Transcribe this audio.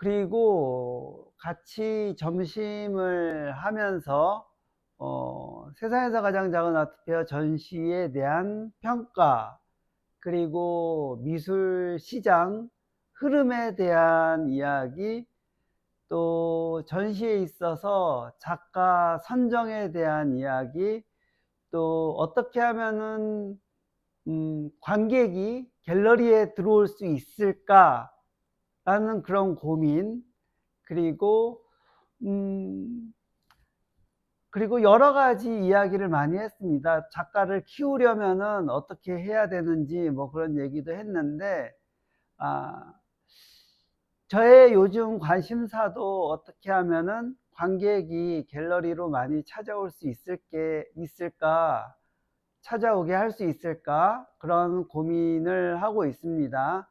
그리고 같이 점심을 하면서 세상에서 가장 작은 아트페어 전시에 대한 평가, 그리고 미술 시장 흐름에 대한 이야기, 또 전시에 있어서 작가 선정에 대한 이야기, 또 어떻게 하면은 관객이 갤러리에 들어올 수 있을까 라는 그런 고민, 그리고 그리고 여러 가지 이야기를 많이 했습니다. 작가를 키우려면은 어떻게 해야 되는지 뭐 그런 얘기도 했는데, 아, 저의 요즘 관심사도 어떻게 하면은 관객이 갤러리로 많이 찾아올 수 있을까, 찾아오게 할 수 있을까, 그런 고민을 하고 있습니다.